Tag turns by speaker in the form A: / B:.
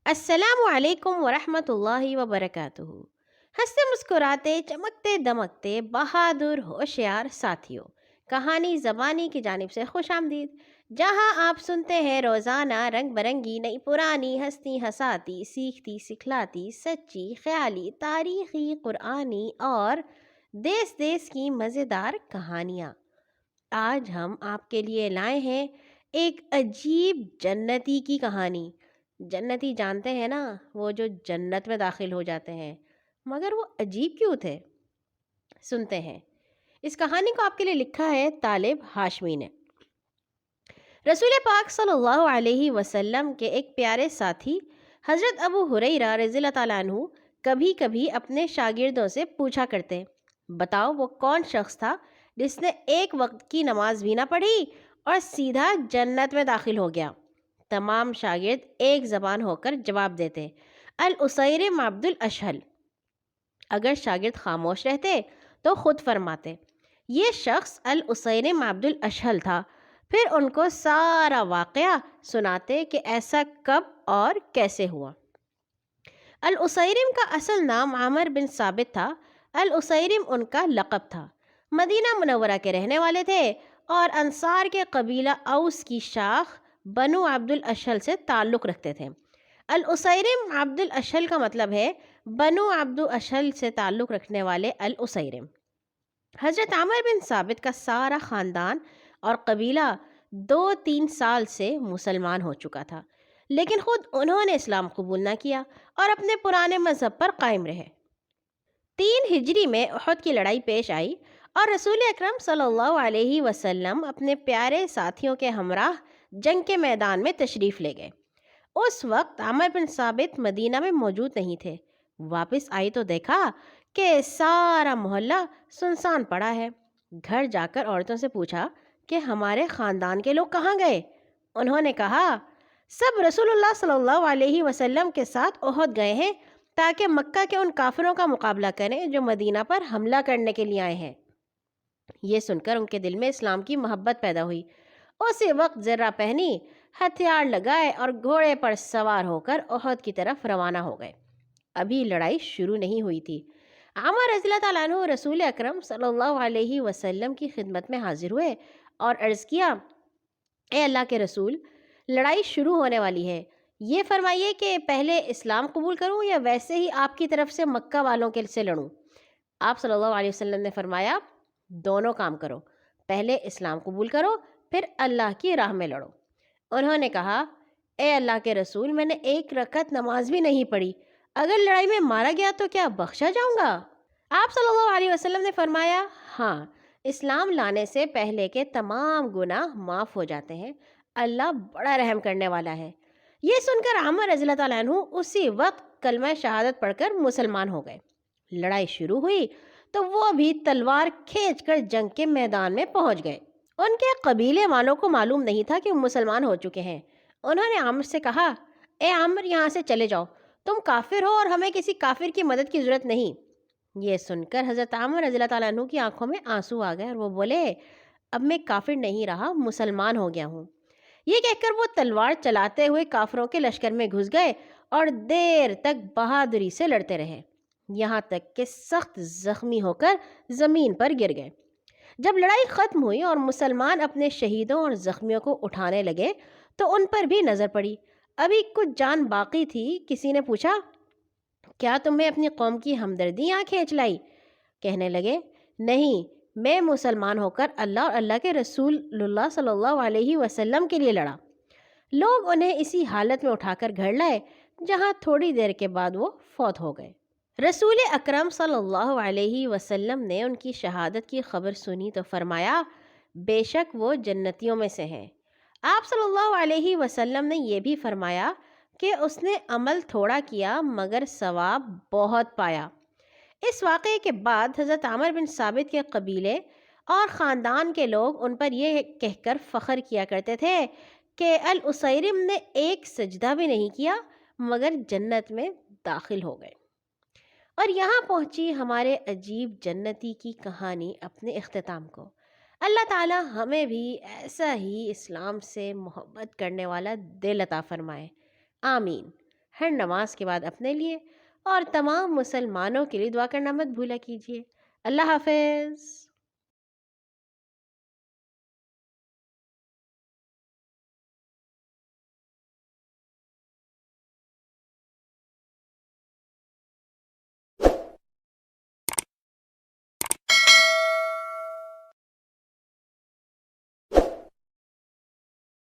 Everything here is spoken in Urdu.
A: السلام علیکم ورحمۃ اللہ وبرکاتہ۔ ہنستے مسکراتے چمکتے دمکتے بہادر ہوشیار ساتھیوں، کہانی زبانی کی جانب سے خوش آمدید، جہاں آپ سنتے ہیں روزانہ رنگ برنگی نئی پرانی ہستی ہساتی سیکھتی سکھلاتی سچی خیالی تاریخی قرآنی اور دیس دیس کی مزیدار کہانیاں۔ آج ہم آپ کے لیے لائے ہیں ایک عجیب جنتی کی کہانی۔ جنتی جانتے ہیں نا، وہ جو جنت میں داخل ہو جاتے ہیں، مگر وہ عجیب کیوں تھے؟ سنتے ہیں۔ اس کہانی کو آپ کے لیے لکھا ہے طالب ہاشمی نے۔ رسول پاک صلی اللہ علیہ وسلم کے ایک پیارے ساتھی حضرت ابو ہریرہ رضی اللہ تعالیٰ عنہ کبھی کبھی اپنے شاگردوں سے پوچھا کرتے، بتاؤ وہ کون شخص تھا جس نے ایک وقت کی نماز بھی نہ پڑھی اور سیدھا جنت میں داخل ہو گیا؟ تمام شاگرد ایک زبان ہو کر جواب دیتے، الاسیرم عبد الاشہل۔ اگر شاگرد خاموش رہتے تو خود فرماتے، یہ شخص الاسیرم عبد الاشہل تھا۔ پھر ان کو سارا واقعہ سناتے کہ ایسا کب اور کیسے ہوا۔ الاسیرم کا اصل نام عامر بن ثابت تھا۔ الاسیرم ان کا لقب تھا۔ مدینہ منورہ کے رہنے والے تھے اور انصار کے قبیلہ اوس کی شاخ بنو عبد الاشہل سے تعلق رکھتے تھے۔ الاسیرم عبد الاشہل کا مطلب ہے بنو عبد الاشہل سے تعلق رکھنے والے الاسیرم۔ حضرت عامر بن ثابت کا سارا خاندان اور قبیلہ 2-3 سال سے مسلمان ہو چکا تھا، لیکن خود انہوں نے اسلام قبول نہ کیا اور اپنے پرانے مذہب پر قائم رہے۔ 3 ہجری میں احد کی لڑائی پیش آئی اور رسول اکرم صلی اللہ علیہ وسلم اپنے پیارے ساتھیوں کے ہمراہ جنگ کے میدان میں تشریف لے گئے۔ اس وقت عامر بن ثابت مدینہ میں موجود نہیں تھے۔ واپس آئی تو دیکھا کہ سارا محلہ سنسان پڑا ہے۔ گھر جا کر عورتوں سے پوچھا کہ ہمارے خاندان کے لوگ کہاں گئے؟ انہوں نے کہا، سب رسول اللہ صلی اللہ علیہ وسلم کے ساتھ احد گئے ہیں تاکہ مکہ کے ان کافروں کا مقابلہ کریں جو مدینہ پر حملہ کرنے کے لیے آئے ہیں۔ یہ سن کر ان کے دل میں اسلام کی محبت پیدا ہوئی۔ اسی وقت زرہ پہنی، ہتھیار لگائے اور گھوڑے پر سوار ہو کر احد کی طرف روانہ ہو گئے۔ ابھی لڑائی شروع نہیں ہوئی تھی۔ عامر رضی اللہ تعالیٰ عنہ رسول اکرم صلی اللہ علیہ وسلم کی خدمت میں حاضر ہوئے اور عرض کیا، اے اللہ کے رسول، لڑائی شروع ہونے والی ہے، یہ فرمائیے کہ پہلے اسلام قبول کروں یا ویسے ہی آپ کی طرف سے مکہ والوں کے سے لڑوں؟ آپ صلی اللہ علیہ وسلم نے فرمایا، دونوں کام کرو، پہلے اسلام قبول کرو پھر اللہ کی راہ میں لڑو۔ انہوں نے کہا، اے اللہ کے رسول، میں نے 1 رکعت نماز بھی نہیں پڑھی، اگر لڑائی میں مارا گیا تو کیا بخشا جاؤں گا؟ آپ صلی اللہ علیہ وسلم نے فرمایا، ہاں، اسلام لانے سے پہلے کے تمام گناہ معاف ہو جاتے ہیں، اللہ بڑا رحم کرنے والا ہے۔ یہ سن کر عامر رضی اللہ تعالیٰ عنہ اسی وقت کلمہ شہادت پڑھ کر مسلمان ہو گئے۔ لڑائی شروع ہوئی تو وہ بھی تلوار کھینچ کر جنگ کے میدان میں پہنچ گئے۔ ان کے قبیلے والوں کو معلوم نہیں تھا کہ وہ مسلمان ہو چکے ہیں۔ انہوں نے عامر سے کہا، اے عامر، یہاں سے چلے جاؤ، تم کافر ہو اور ہمیں کسی کافر کی مدد کی ضرورت نہیں۔ یہ سن کر حضرت عامر رضی اللہ تعالیٰ عنہ کی آنکھوں میں آنسو آ گئے اور وہ بولے، اب میں کافر نہیں رہا، مسلمان ہو گیا ہوں۔ یہ کہہ کر وہ تلوار چلاتے ہوئے کافروں کے لشکر میں گھس گئے اور دیر تک بہادری سے لڑتے رہے، یہاں تک کہ سخت زخمی ہو کر زمین پر گر گئے۔ جب لڑائی ختم ہوئی اور مسلمان اپنے شہیدوں اور زخمیوں کو اٹھانے لگے تو ان پر بھی نظر پڑی، ابھی کچھ جان باقی تھی۔ کسی نے پوچھا، کیا تمہیں اپنی قوم کی ہمدردی یہاں کھینچ لائی؟ کہنے لگے، نہیں، میں مسلمان ہو کر اللہ اور اللہ کے رسول اللہ صلی اللہ علیہ وسلم کے لیے لڑا۔ لوگ انہیں اسی حالت میں اٹھا کر گھر لائے، جہاں تھوڑی دیر کے بعد وہ فوت ہو گئے۔ رسول اکرم صلی اللہ علیہ وسلم نے ان کی شہادت کی خبر سنی تو فرمایا، بے شک وہ جنتیوں میں سے ہیں۔ آپ صلی اللہ علیہ وسلم نے یہ بھی فرمایا کہ اس نے عمل تھوڑا کیا مگر ثواب بہت پایا۔ اس واقعے کے بعد حضرت عامر بن ثابت کے قبیلے اور خاندان کے لوگ ان پر یہ کہہ کر فخر کیا کرتے تھے کہ الاسیرم نے ایک سجدہ بھی نہیں کیا مگر جنت میں داخل ہو گئے۔ اور یہاں پہنچی ہمارے عجیب جنتی کی کہانی اپنے اختتام کو۔ اللہ تعالی ہمیں بھی ایسا ہی اسلام سے محبت کرنے والا دل عطا فرمائے، آمین۔ ہر نماز کے بعد اپنے لیے اور تمام مسلمانوں کے لیے دعا کرنا مت بھولا کیجیے۔ اللہ حافظ۔